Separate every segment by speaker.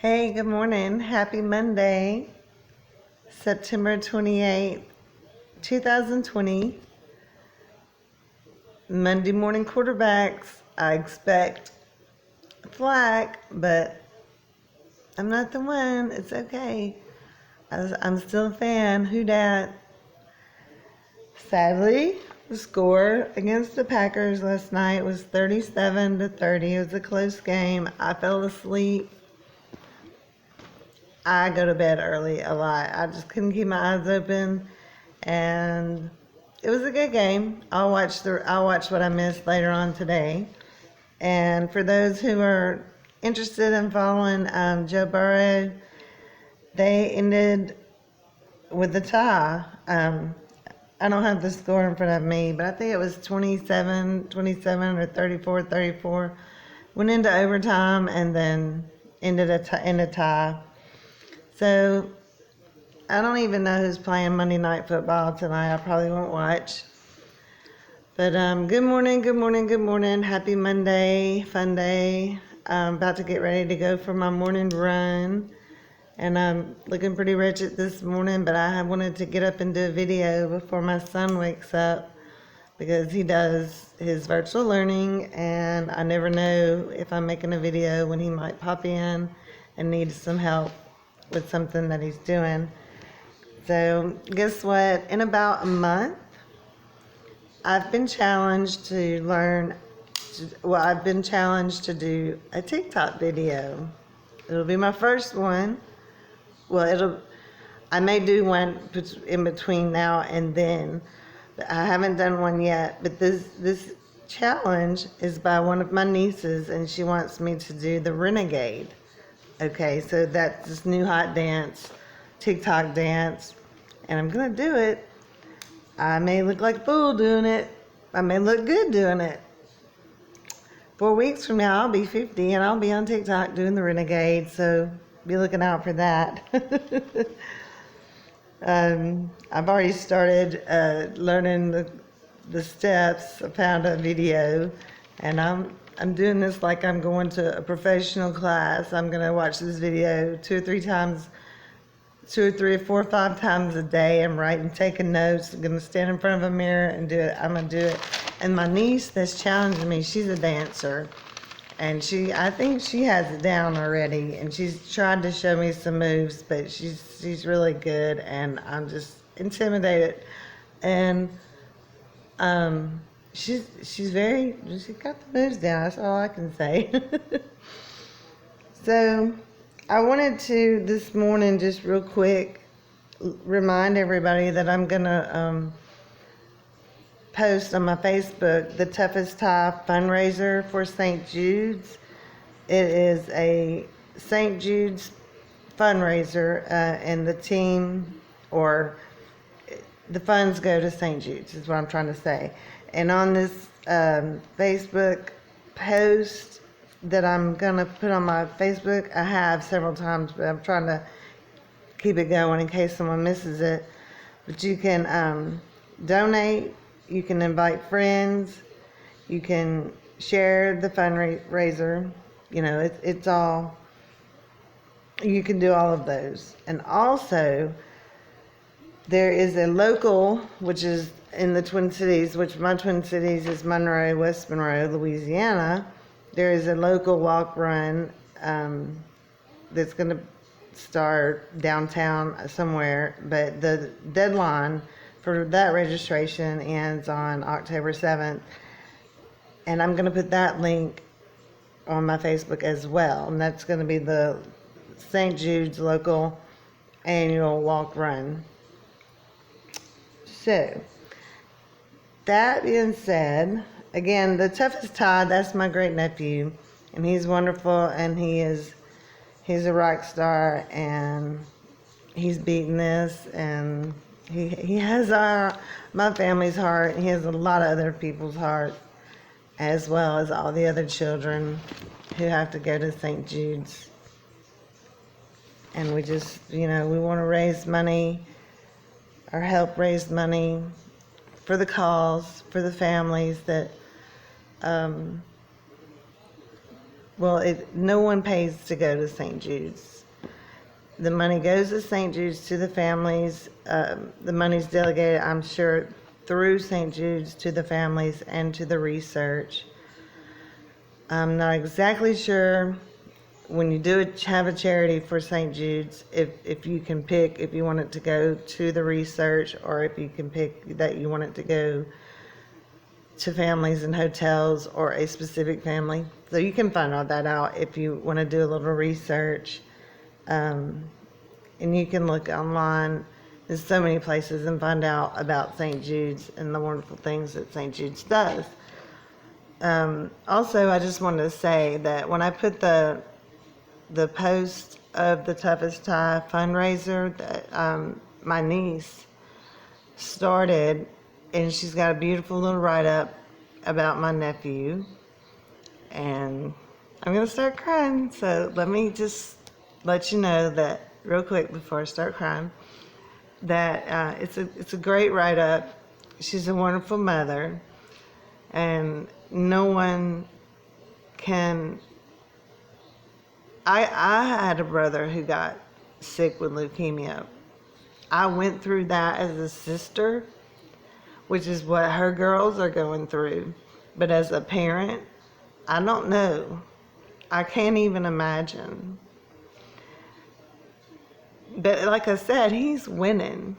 Speaker 1: Hey, good morning. Happy Monday, September 28th, 2020. Monday morning quarterbacks. I expect flack, but I'm not the one. It's okay. I'm still a fan. Who dat? Sadly, the score against the Packers last night was 37-30. It was a close game. I fell asleep. I go to bed early a lot. I just couldn't keep my eyes open, and it was a good game. I'll watch what I missed later on today. And for those who are interested in following Joe Burrow, they ended with a tie. I don't have the score in front of me, but I think it was 27 or 34. Went into overtime and then ended in a tie. So I don't even know who's playing Monday Night Football tonight. I probably won't watch. But good morning. Happy Monday, fun day. I'm about to get ready to go for my morning run. And I'm looking pretty wretched this morning, but I wanted to get up and do a video before my son wakes up because he does his virtual learning, and I never know if I'm making a video when he might pop in and need some help with something that he's doing. So guess what? In about a month, I've been challenged to do a TikTok video. It'll be my first one. I may do one in between now and then. But I haven't done one yet, but this challenge is by one of my nieces, and she wants me to do the Renegade. Okay, so that's this new hot dance, TikTok dance, and I'm gonna do it. I may look like a fool doing it. I may look good doing it. 4 weeks from now, I'll be 50, and I'll be on TikTok doing the Renegade, so be looking out for that. I've already started learning the steps. I found a video, and I'm doing this like I'm going to a professional class. I'm going to watch this video 2 or 3 or 4 or 5 times a day. I'm writing, taking notes. I'm going to stand in front of a mirror and do it. I'm going to do it. And my niece that's challenging me, she's a dancer, and I think she has it down already, and she's tried to show me some moves, but she's really good, and I'm just intimidated. And she's got the moves down. That's all I can say. So I wanted to this morning just real quick remind everybody that I'm gonna post on my Facebook the Toughest Tie fundraiser for St. Jude's. It is a St. Jude's fundraiser, and the team or the funds go to St. Jude's is what I'm trying to say. And on this Facebook post that I'm gonna put on my Facebook, I have several times, but I'm trying to keep it going in case someone misses it. But you can donate. You can invite friends. You can share the fundraiser. You know, it's all, you can do all of those. And also, there is a local, which is in the Twin Cities, which my Twin Cities is Monroe, West Monroe, Louisiana. There is a local walk run that's going to start downtown somewhere, but the deadline for that registration ends on October 7th, and I'm going to put that link on my Facebook as well, and that's going to be the St. Jude's local annual walk run. So, that being said, again, the Toughest Tie, that's my great nephew, and he's wonderful, and he's a rock star, and he's beaten this, and he has my family's heart, and he has a lot of other people's heart, as well as all the other children who have to go to St. Jude's. And we just, we want to raise money or help raise money for the cause, for the families that, no one pays to go to St. Jude's. The money goes to St. Jude's to the families. The money's delegated, I'm sure, through St. Jude's to the families and to the research. I'm not exactly sure when you do have a charity for St. Jude's, if you can pick if you want it to go to the research, or if you can pick that you want it to go to families and hotels or a specific family. So you can find all that out if you want to do a little research. And you can look online in so many places and find out about St. Jude's and the wonderful things that St. Jude's does. Also, I just wanted to say that when I put the post of the Toughest Tie fundraiser that my niece started, and she's got a beautiful little write-up about my nephew, and I'm going to start crying, so let me just let you know that real quick before I start crying, that it's a great write-up. She's a wonderful mother, and no one can... I had a brother who got sick with leukemia. I went through that as a sister, which is what her girls are going through. But as a parent, I don't know. I can't even imagine. But like I said, he's winning.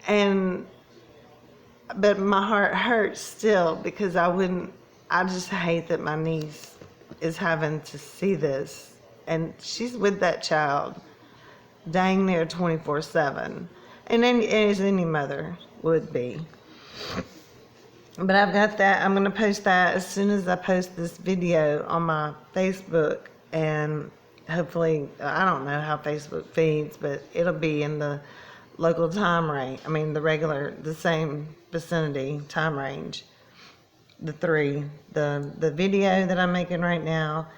Speaker 1: But my heart hurts still, because I just hate that my niece is having to see this. And she's with that child dang near 24/7. And as any mother would be. But I've got that. I'm going to post that as soon as I post this video on my Facebook. And hopefully, I don't know how Facebook feeds, but it'll be in the local time range. I mean, the same vicinity time range. The three. The video that I'm making right now,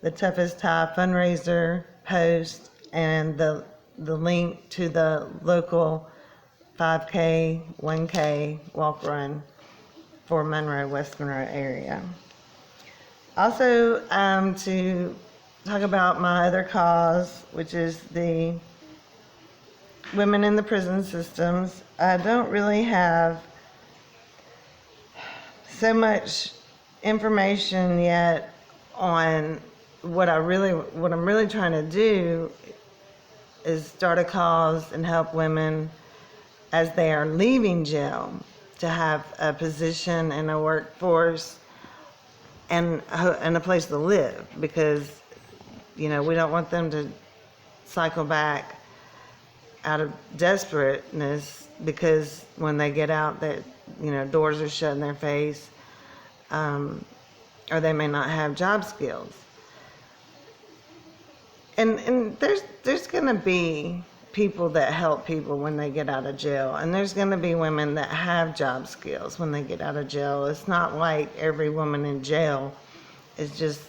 Speaker 1: the Toughest Tie fundraiser post, and the link to the local 5K, 1K walk run for Monroe, West Monroe area. Also, to talk about my other cause, which is the women in the prison systems. I don't really have so much information yet on what I'm really trying to do is start a cause and help women as they are leaving jail to have a position in a workforce and a place to live, because we don't want them to cycle back out of desperateness, because when they get out, that doors are shut in their face, or they may not have job skills. And there's going to be people that help people when they get out of jail, and there's going to be women that have job skills when they get out of jail. It's not like every woman in jail is just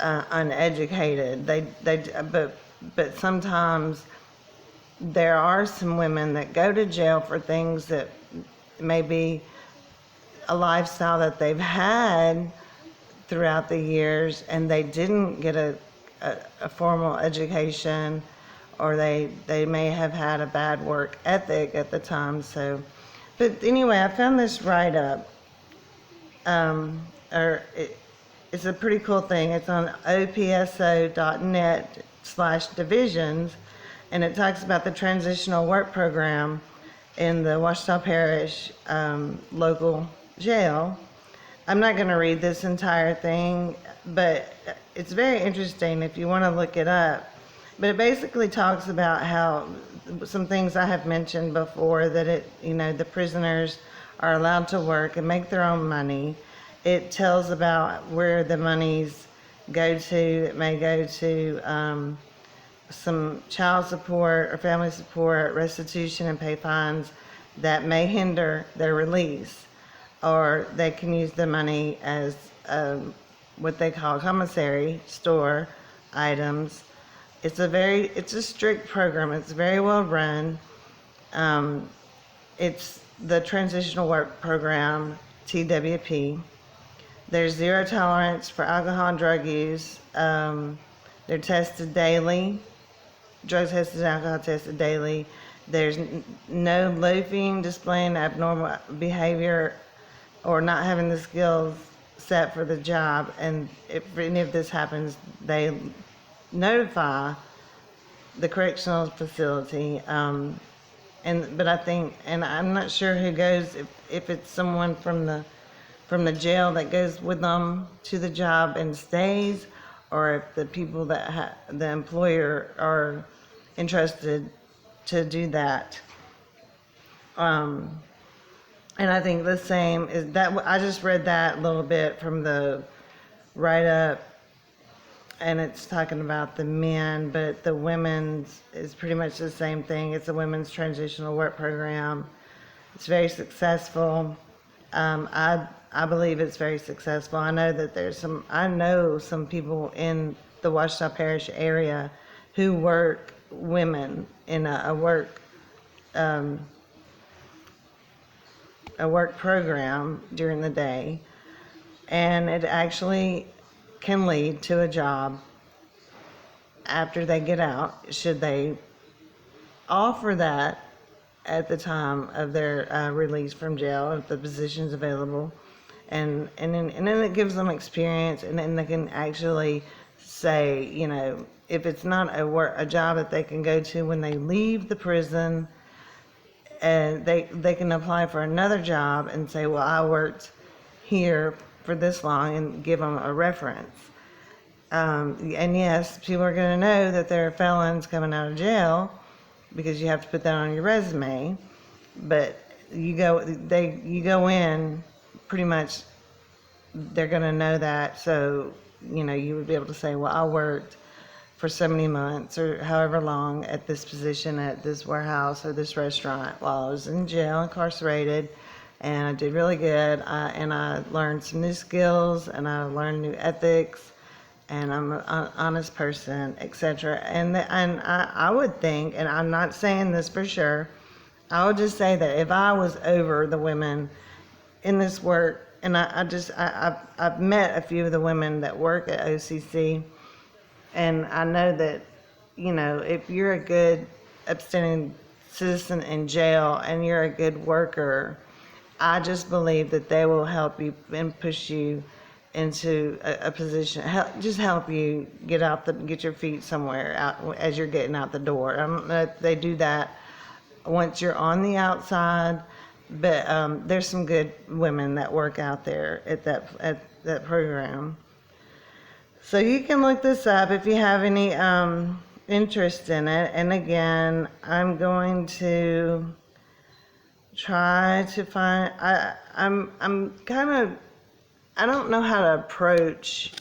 Speaker 1: uneducated. But sometimes there are some women that go to jail for things that may be a lifestyle that they've had throughout the years, and they didn't get a formal education, or they may have had a bad work ethic at the time. So, but anyway, I found this write-up, it's a pretty cool thing. It's on opso.net/divisions, and it talks about the transitional work program in the Ouachita Parish local jail. I'm not going to read this entire thing, but it's very interesting if you want to look it up. But it basically talks about how some things I have mentioned before, that the prisoners are allowed to work and make their own money. It tells about where the monies go to. It may go to some child support or family support, restitution, and pay fines that may hinder their release, or they can use the money as what they call commissary store items. It's a strict program. It's very well run. It's the Transitional Work Program, TWP. There's zero tolerance for alcohol and drug use. They're tested daily, drug tested, alcohol tested daily. There's no loafing, displaying abnormal behavior, or not having the skills set for the job. And if any of this happens, they notify the correctional facility. But I think, and I'm not sure who goes, if it's someone from the jail that goes with them to the job and stays, or if the people that the employer are entrusted to do that. And I think the same is that I just read that little bit from the write up, and it's talking about the men, but the women's is pretty much the same thing. It's a women's transitional work program. It's very successful. I believe it's very successful. I know that I know some people in the Ouachita Parish area who work women in a work program during the day, and it actually can lead to a job after they get out, should they offer that at the time of their release from jail, if the position's available. And then it gives them experience, and then they can actually say, if it's not a job that they can go to when they leave the prison, and they can apply for another job and say, well, I worked here for this long, and give them a reference. And yes, people are going to know that there are felons coming out of jail, because you have to put that on your resume. But you go in, pretty much they're going to know that. So you would be able to say, well, I worked for so many months or however long at this position at this warehouse or this restaurant while I was in jail, incarcerated, and I did really good. And I learned some new skills, and I learned new ethics, and I'm an honest person, etc. And I would think, and I'm not saying this for sure, I would just say that if I was over the women in this work, and I've met a few of the women that work at OCC, and I know that, if you're a good upstanding citizen in jail and you're a good worker, I just believe that they will help you and push you into a position, help you get your feet somewhere out as you're getting out the door. I don't know if they do that once you're on the outside, but there's some good women that work out there at that program. So you can look this up if you have any interest in it. And again, I'm going to try to find. I'm kind of. I don't know how to approach.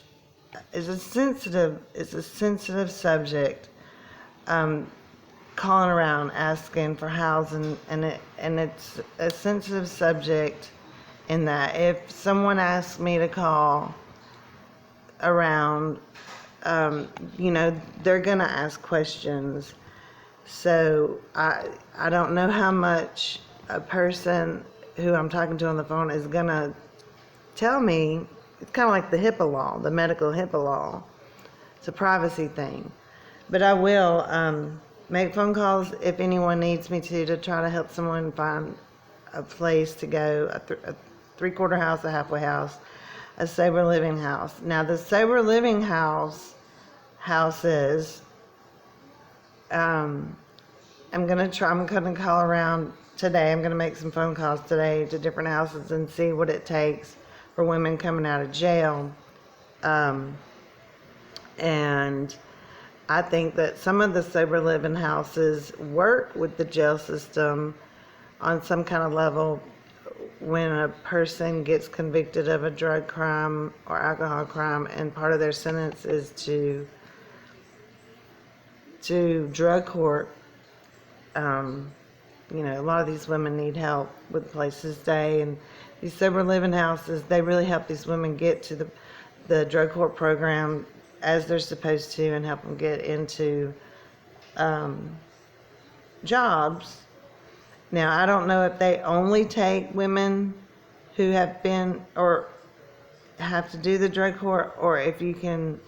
Speaker 1: It's a sensitive subject. Calling around asking for housing, and it's a sensitive subject in that if someone asks me to call around, they're gonna ask questions. So I don't know how much a person who I'm talking to on the phone is gonna tell me. It's kind of like the HIPAA law, the medical HIPAA law. It's a privacy thing. But I will make phone calls if anyone needs me to try to help someone find a place to go, a three-quarter house, a halfway house, a sober living house. Now, the sober living houses, I'm gonna call around today. I'm gonna make some phone calls today to different houses and see what it takes for women coming out of jail. And I think that some of the sober living houses work with the jail system on some kind of level when a person gets convicted of a drug crime or alcohol crime, and part of their sentence is to drug court. A lot of these women need help with places to stay, and these sober living houses, they really help these women get to the drug court program as they're supposed to, and help them get into jobs. Now, I don't know if they only take women who have been or have to do the drug court, or if you can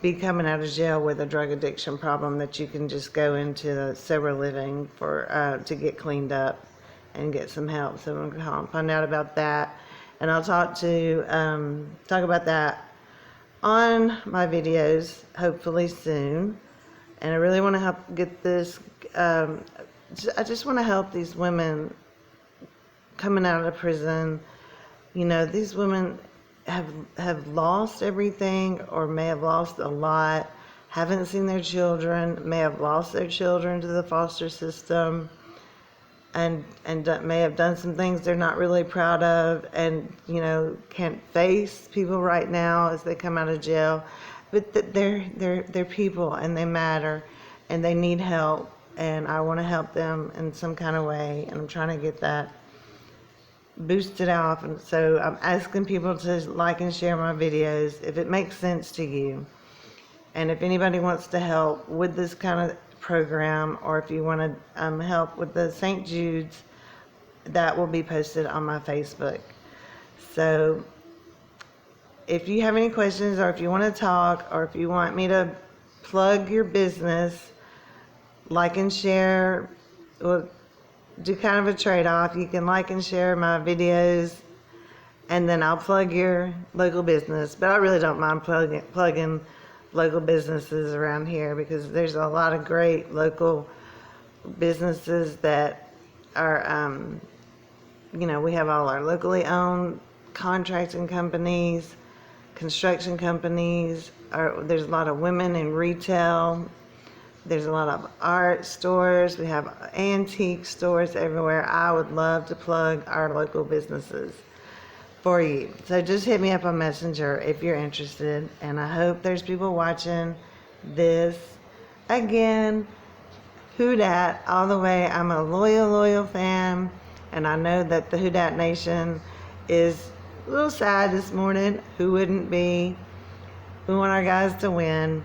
Speaker 1: be coming out of jail with a drug addiction problem that you can just go into the sober living for to get cleaned up and get some help. So I'm going to find out about that, and I'll talk about that on my videos hopefully soon. And I really want to help get this. I just want to help these women coming out of prison. You know, these women have lost everything, or may have lost a lot, haven't seen their children, may have lost their children to the foster system, and may have done some things they're not really proud of, and, you know, can't face people right now as they come out of jail. But they're people, and they matter, and they need help, and I want to help them in some kind of way, and I'm trying to get that boosted off. And so I'm asking people to like and share my videos if it makes sense to you, and if anybody wants to help with this kind of program, or if you want to help with the St. Jude's, that will be posted on my Facebook. So if you have any questions, or if you want to talk, or if you want me to plug your business, like and share. We'll do kind of a trade-off. You can like and share my videos, and then I'll plug your local business. But I really don't mind plugging local businesses around here, because there's a lot of great local businesses that are, you know, we have all our locally owned contracting companies, construction companies. There's a lot of women in retail. There's a lot of art stores. We have antique stores everywhere. I would love to plug our local businesses for you. So just hit me up on Messenger if you're interested. And I hope there's people watching this. Again, Who Dat all the way. I'm a loyal fan. And I know that the Who Dat Nation is a little sad this morning. Who wouldn't be? We want our guys to win.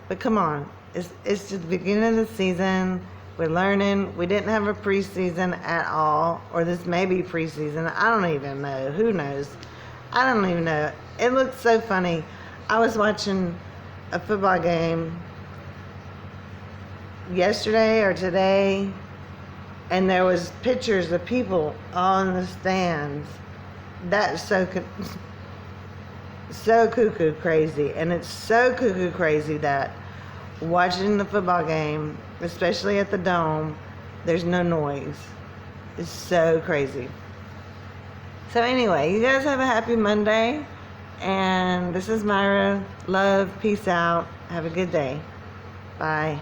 Speaker 1: But come on. It's just the beginning of the season. We're learning. We didn't have a preseason at all. Or this may be preseason. I don't even know. Who knows? I don't even know. It looks so funny. I was watching a football game yesterday or today, and there was pictures of people on the stands. That's so cuckoo crazy. And it's so cuckoo crazy that watching the football game, especially at the Dome, there's no noise. It's so crazy. So anyway, you guys have a happy Monday. And this is Myra. Love. Peace out. Have a good day. Bye.